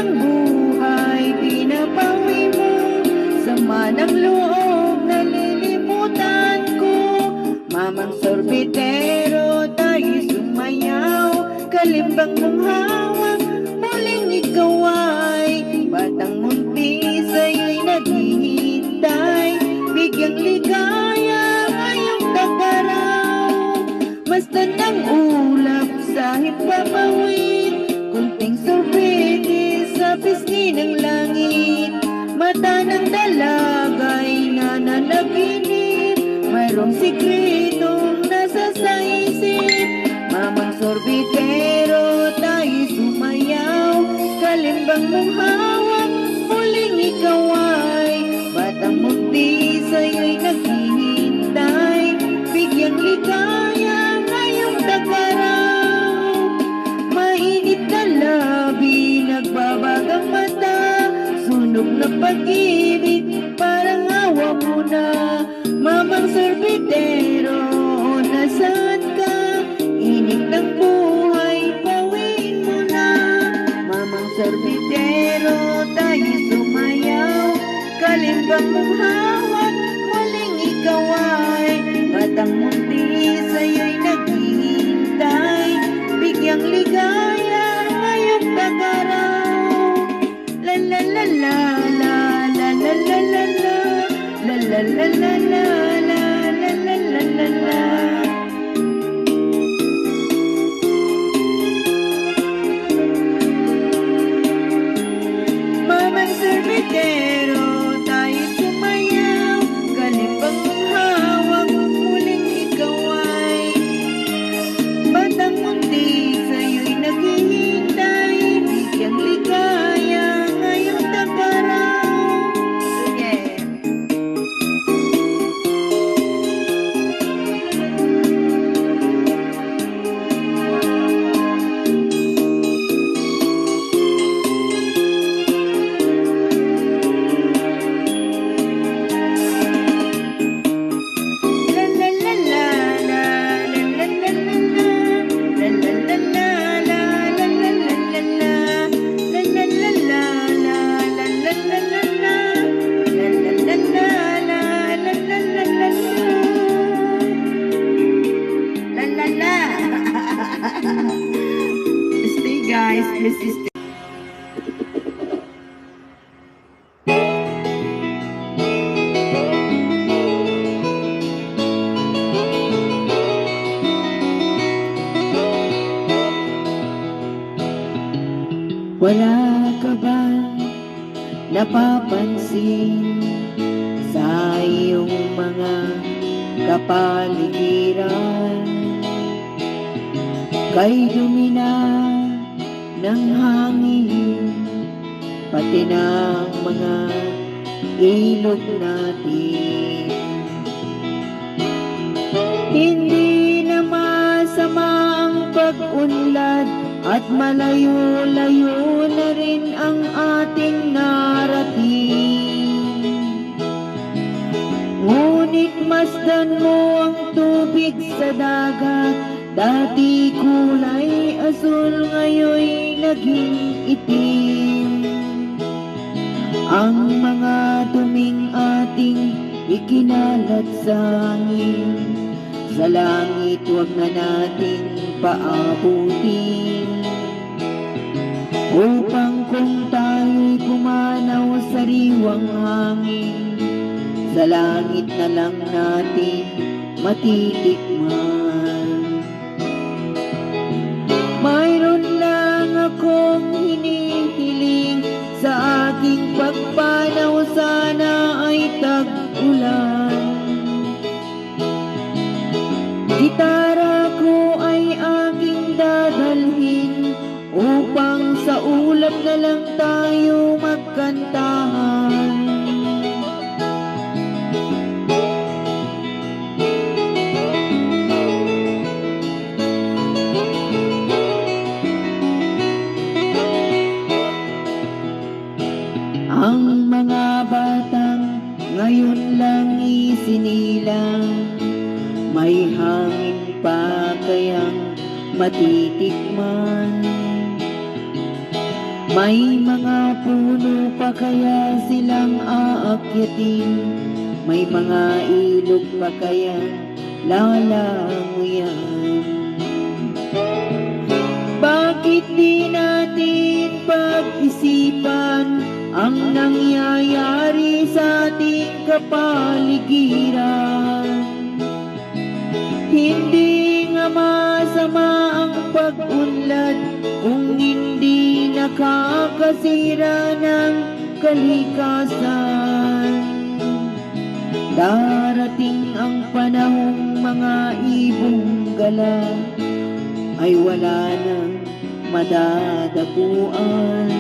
ng buhay pinapawi mo, sama ng loob nalilimutan ko. Mamang sorbetero, tayo sumayaw, kalimbang mong hawak, muling ikaw ay batang munti, sa'yo'y naghihintay, bigyang ligaya ngayong tagaraw. Masdan ng ulap sa himpapawid, kunting sorbete sa pisngi ng langit, mata ng dalagay nananaginip, mayroong sikretong nasa sa isip. Mamang sorbetero, tayo sumayaw, kalimbang mong hawak, muling ikaw ay batang munti, sa'yo'y naghihintay, bigyang ligaya ngayong tagaraw. Mainit na labi, nagbabagang mata, sunog na pag-ibig, parang awa mo na. Mamang sorbetero, nasaan ka? Init ng buhay, bawiin mo na. Mamang sorbetero, tayo sumayaw, kalimbang mong hawak, muling ikaw ay batang munti, sa'yo'y naghihintay, bigyang ligaya ngayong tagaraw. La la la la la la la la la la la la la la la la la la la la. Mamang sorbetero, tayo sumayaw, kalimbang mong hawak, muling ikaw ay batang munti, sa'yo'y naghihintay, bigyang ligaya ngayong tagaraw. Yeah. Stay guys, please stay. Wala ka ba napapansin sa iyong mga kapaligiran? Kay dumi na ng hangin, pati ng mga ilog natin. Hindi na masama ang pag-unlad, at malayo-layo na rin ang ating narating. Ngunit masdan mo ang tubig sa dagat, dati kulay asul, ngayoy naging itim. Ang mga duming ating ikinalat sa hangin, sa langit huwag na nating paabutin, upang kung tayo'y pumanaw sa riwang hangin, sa langit na lang natin matitikman. Mayroon lang akong hinihiling, sa aking pagpanaw sana ay tag-ulan. Gitara ko ay aking dadalhin, upang sa ulap na lang tayo magkantahan. Ang mga batang ngayon lang isinilang, may hangin pa kayang matitikman. May mga puno pa kaya silang aakyatin, may mga ilog pa kaya lalangoyan. Bakit di natin pag-isipan ang nangyayari sa ating kapaligiran? Hindi nga masama ang pag-unlad kung hindi nakakasira ng kalikasan. Darating ang panahong mga ibong gala ay wala nang madadapuan.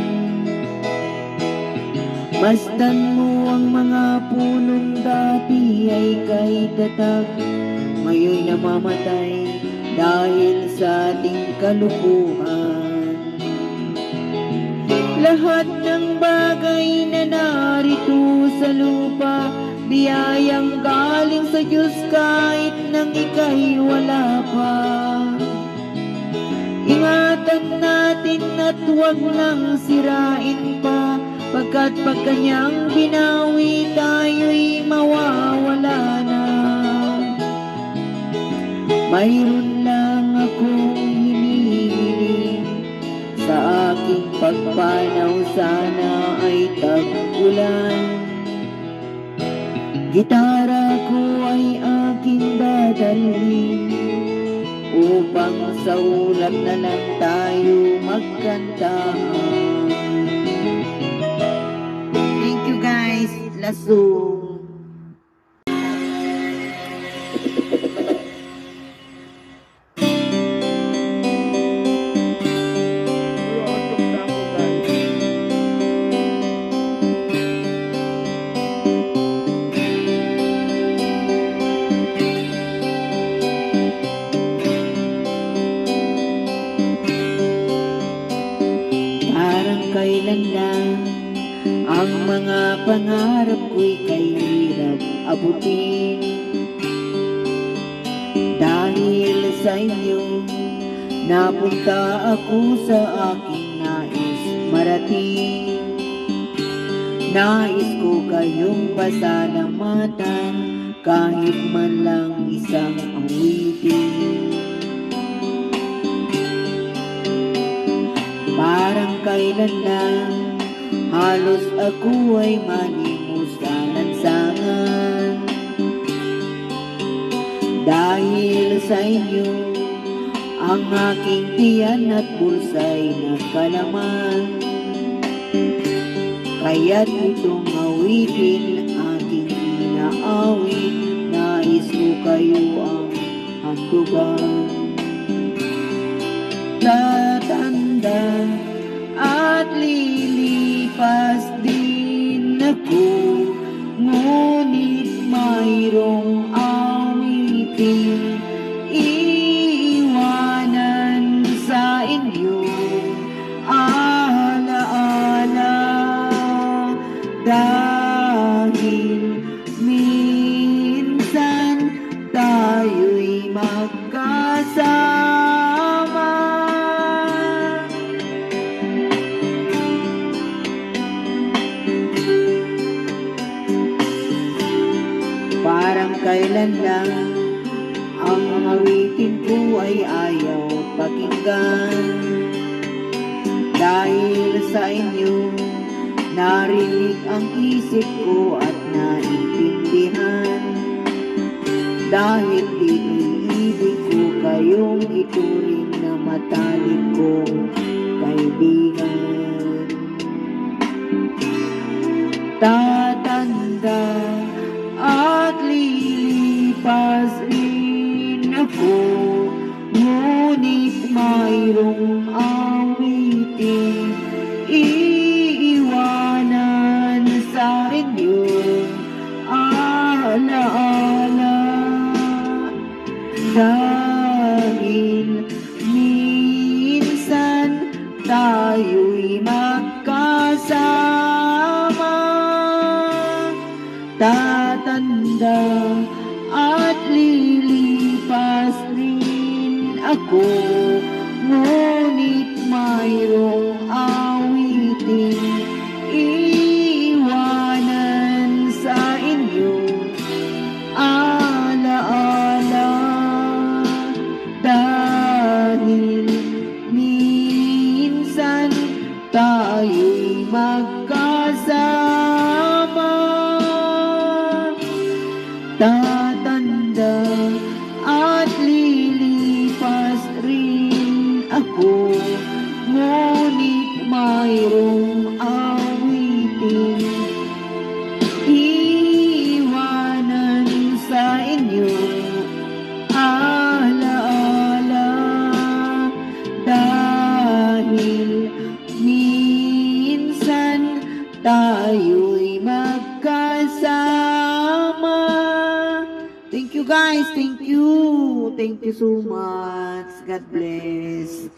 Masdan mo ang mga punong dati ay kay tatag, ngayon namamatay dahil sa ating kalukuhan. Lahat ng bagay na narito sa lupa, biyayang galing sa Diyos kahit nang ika'y wala pa. Ingatan natin at huwag nang sirain pa, pagkat pag kanyang binawi tayo'y mawawala na. Mayroon lang akong hinihiling, sa aking pagpanaw sana ay tag-ulan. Gitara ko ay aking dadalhin, upang sa ulap na lang tayo magkantahan. Thank you guys, Lasong. Kailan lang ang mga pangarap ko'y kahirap abutin. Dahil sa inyo, napunta ako sa aking nais marating. Nais ko kayong pasalamatan, kahit man lang isang awitin. Parang kailan lang, halos ako ay malimos sa lansangan. Dahil sa inyo, ang aking tiyan at bulsa'y nakalaman. Kaya't itong awitin aking inaawit, nais ko kayo ang handugan. Tatanda at lilipas din ako, ngunit mayroong awitin iiwanan sa inyo. Alaala, dahil minsan tayo'y magkasama. Parang kailan lang ang awitin ko ay ayaw pakinggan. Dahil sa inyo, narinig ang isip ko at naintindihan. Dahil iniibig ko kayong ituring na matalik kong kaibigan. Tatanda at lilipas rin ako, ngunit mayroong awitin iiwanan sa inyo. Alaala, dahil minsan tayo'y magkasama. Tatanda at lilipas rin ako, ngunit mayroong awit magkasama. Tatanda at lilipas rin ako, ngunit mayroong awitin iwanan sa inyo, alaala, dahil minsan tayo'y magkasama. Thank you guys, thank you so much. God bless.